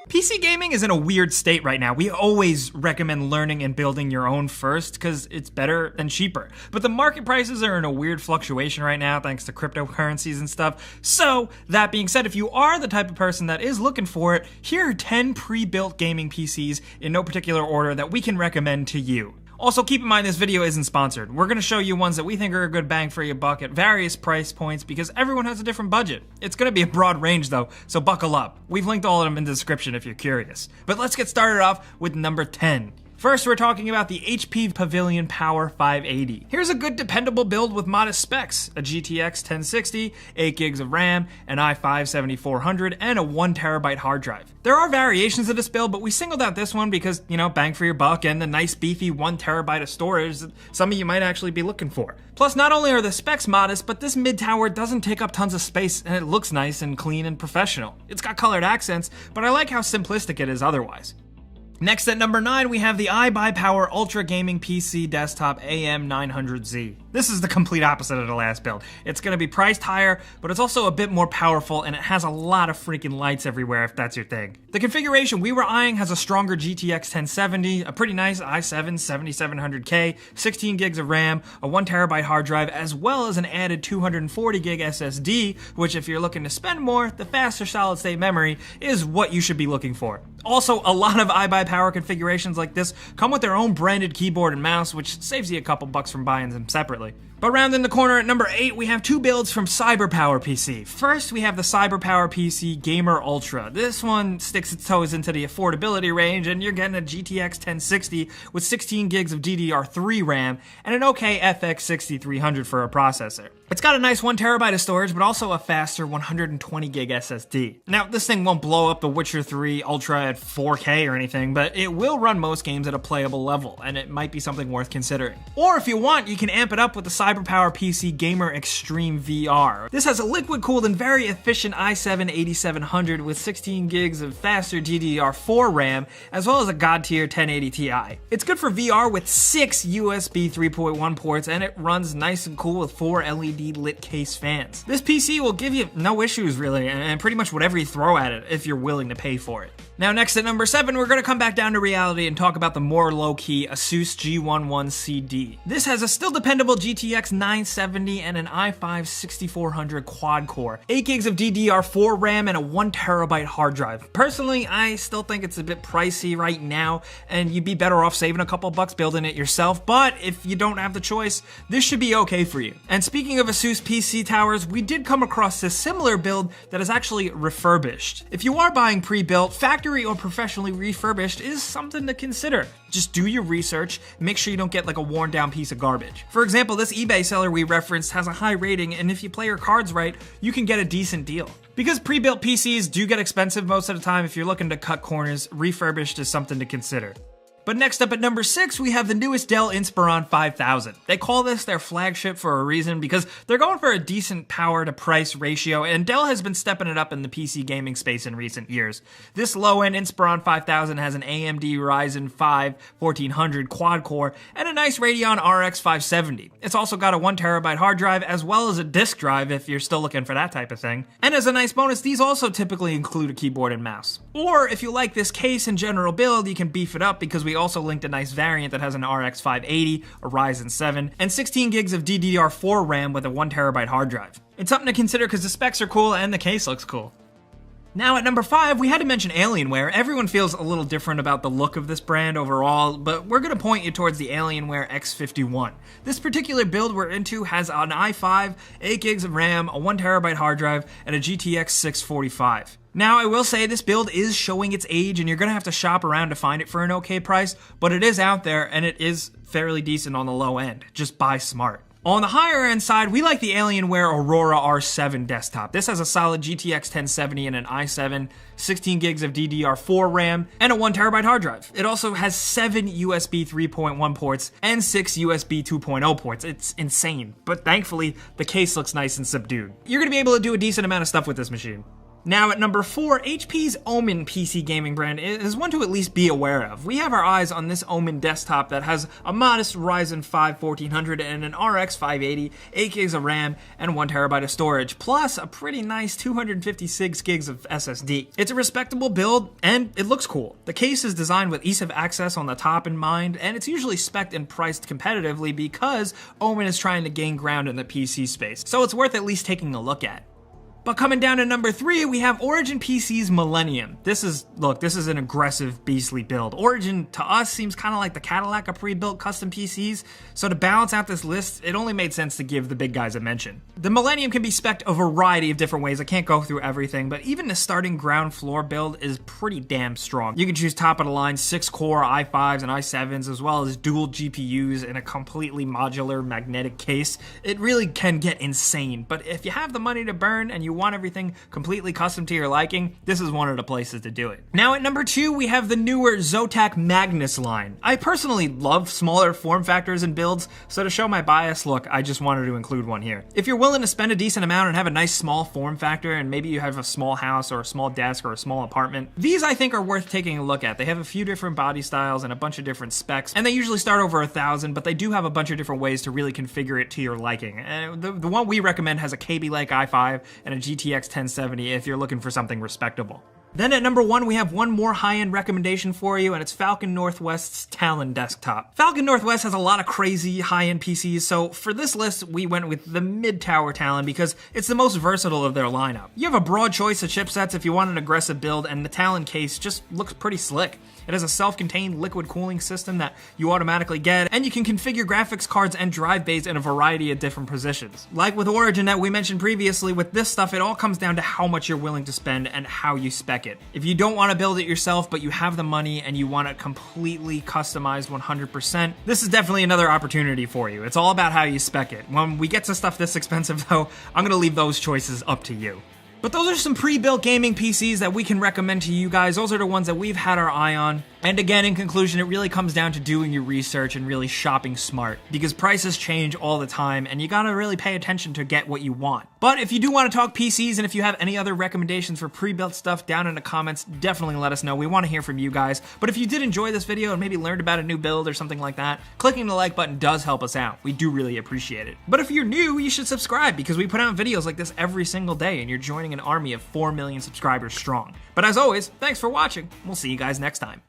PC gaming is in a weird state right now. We always recommend learning and building your own first because it's better and cheaper. But the market prices are in a weird fluctuation right now thanks to cryptocurrencies and stuff. So, that being said, if you are the type of person that is looking for it, here are 10 pre-built gaming PCs in no particular order that we can recommend to you. Also, keep in mind this video isn't sponsored. We're going to show you ones that we think are a good bang for your buck at various price points because everyone has a different budget. It's going to be a broad range though, so buckle up. We've linked all of them in the description if you're curious. But let's get started off with number 10. First, we're talking about the HP Pavilion Power 580. Here's a good dependable build with modest specs, a GTX 1060, 8 gigs of RAM, an i5-7400, and a 1TB hard drive. There are variations of this build, but we singled out this one because, you know, bang for your buck and the nice beefy 1TB of storage that some of you might actually be looking for. Plus, not only are the specs modest, but this mid-tower doesn't take up tons of space and it looks nice and clean and professional. It's got colored accents, but I like how simplistic it is otherwise. Next at number 9, we have the iBuyPower Ultra Gaming PC Desktop AM900Z. This is the complete opposite of the last build. It's going to be priced higher, but it's also a bit more powerful and it has a lot of freaking lights everywhere if that's your thing. The configuration we were eyeing has a stronger GTX 1070, a pretty nice i7-7700K, 16 gigs of RAM, a 1TB hard drive, as well as an added 240 gig SSD, which if you're looking to spend more, the faster solid state memory is what you should be looking for. Also, a lot of iBuyPower configurations like this come with their own branded keyboard and mouse, which saves you a couple bucks from buying them separately. But rounding the corner at number 8, we have two builds from CyberPower PC. First, we have the CyberPower PC Gamer Ultra. This one sticks its toes into the affordability range, and you're getting a GTX 1060 with 16 gigs of DDR3 RAM and an OK FX 6300 for a processor. It's got a nice 1TB of storage, but also a faster 120 gig SSD. Now, this thing won't blow up The Witcher 3 Ultra at 4K or anything, but it will run most games at a playable level, and it might be something worth considering. Or if you want, you can amp it up with the CyberPower PC Gamer Extreme VR. This has a liquid-cooled and very efficient i7-8700 with 16 gigs of faster DDR4 RAM, as well as a god-tier 1080 Ti. It's good for VR with 6 USB 3.1 ports, and it runs nice and cool with 4 LED lit case fans. This PC will give you no issues really, and pretty much whatever you throw at it if you're willing to pay for it. Now next at number 7, we're going to come back down to reality and talk about the more low-key Asus G11CD. This has a still dependable GTX 970 and an i5-6400 quad-core, 8 gigs of DDR4 RAM, and a 1TB hard drive. Personally, I still think it's a bit pricey right now, and you'd be better off saving a couple bucks building it yourself, but if you don't have the choice, this should be okay for you. And speaking of Asus PC towers, we did come across this similar build that is actually refurbished. If you are buying pre-built, factory or professionally refurbished is something to consider. Just do your research, make sure you don't get like a worn down piece of garbage. For example, this eBay seller we referenced has a high rating, and if you play your cards right, you can get a decent deal. Because pre-built PCs do get expensive most of the time, if you're looking to cut corners, refurbished is something to consider. But next up at number 6, we have the newest Dell Inspiron 5000. They call this their flagship for a reason because they're going for a decent power to price ratio, and Dell has been stepping it up in the PC gaming space in recent years. This low-end Inspiron 5000 has an AMD Ryzen 5 1400 quad-core and a nice Radeon RX 570. It's also got a 1TB hard drive as well as a disk drive if you're still looking for that type of thing. And as a nice bonus, these also typically include a keyboard and mouse. Or if you like this case and general build, you can beef it up because we also linked a nice variant that has an RX 580, a Ryzen 7, and 16 gigs of DDR4 RAM with a 1TB hard drive. It's something to consider because the specs are cool and the case looks cool. Now at number 5, we had to mention Alienware. Everyone feels a little different about the look of this brand overall, but we're going to point you towards the Alienware X51. This particular build we're into has an i5, 8 gigs of RAM, a 1TB hard drive, and a GTX 645. Now, I will say this build is showing its age, and you're going to have to shop around to find it for an okay price, but it is out there, and it is fairly decent on the low end. Just buy smart. On the higher end side, we like the Alienware Aurora R7 desktop. This has a solid GTX 1070 and an i7, 16 gigs of DDR4 RAM, and a 1TB hard drive. It also has 7 USB 3.1 ports and 6 USB 2.0 ports. It's insane, but thankfully, the case looks nice and subdued. You're going to be able to do a decent amount of stuff with this machine. Now at number 4, HP's Omen PC gaming brand is one to at least be aware of. We have our eyes on this Omen desktop that has a modest Ryzen 5 1400 and an RX 580, 8 gigs of RAM, and 1 terabyte of storage, plus a pretty nice 256 gigs of SSD. It's a respectable build, and it looks cool. The case is designed with ease of access on the top in mind, and it's usually spec'd and priced competitively because Omen is trying to gain ground in the PC space, so it's worth at least taking a look at. But coming down to number 3, we have Origin PC's Millennium. This is an aggressive, beastly build. Origin, to us, seems kind of like the Cadillac of pre-built custom PCs, so to balance out this list, it only made sense to give the big guys a mention. The Millennium can be spec'd a variety of different ways. I can't go through everything, but even the starting ground floor build is pretty damn strong. You can choose top-of-the-line 6-core i5s and i7s, as well as dual GPUs in a completely modular magnetic case. It really can get insane, but if you have the money to burn and you want everything completely custom to your liking, this is one of the places to do it. Now at number 2, we have the newer Zotac Magnus line. I personally love smaller form factors and builds, so to show my bias, look, I just wanted to include one here. If you're willing to spend a decent amount and have a nice small form factor, and maybe you have a small house or a small desk or a small apartment, these I think are worth taking a look at. They have a few different body styles and a bunch of different specs, and they usually start over 1,000, but they do have a bunch of different ways to really configure it to your liking. And the one we recommend has a Kaby Lake i5 and a GTX 1070 if you're looking for something respectable. Then at number 1, we have one more high-end recommendation for you, and it's Falcon Northwest's Talon desktop. Falcon Northwest has a lot of crazy high-end PCs, so for this list, we went with the mid-tower Talon because it's the most versatile of their lineup. You have a broad choice of chipsets if you want an aggressive build, and the Talon case just looks pretty slick. It has a self-contained liquid cooling system that you automatically get, and you can configure graphics cards and drive bays in a variety of different positions. Like with Origin that we mentioned previously, with this stuff, it all comes down to how much you're willing to spend and how you spec it. If you don't want to build it yourself, but you have the money and you want it completely customized 100%, this is definitely another opportunity for you. It's all about how you spec it. When we get to stuff this expensive though, I'm gonna leave those choices up to you. But those are some pre-built gaming PCs that we can recommend to you guys. Those are the ones that we've had our eye on. And again, in conclusion, it really comes down to doing your research and really shopping smart, because prices change all the time and you gotta really pay attention to get what you want. But if you do want to talk PCs and if you have any other recommendations for pre-built stuff down in the comments, definitely let us know. We want to hear from you guys. But if you did enjoy this video and maybe learned about a new build or something like that, clicking the like button does help us out. We do really appreciate it. But if you're new, you should subscribe because we put out videos like this every single day and you're joining an army of 4 million subscribers strong. But as always, thanks for watching. We'll see you guys next time.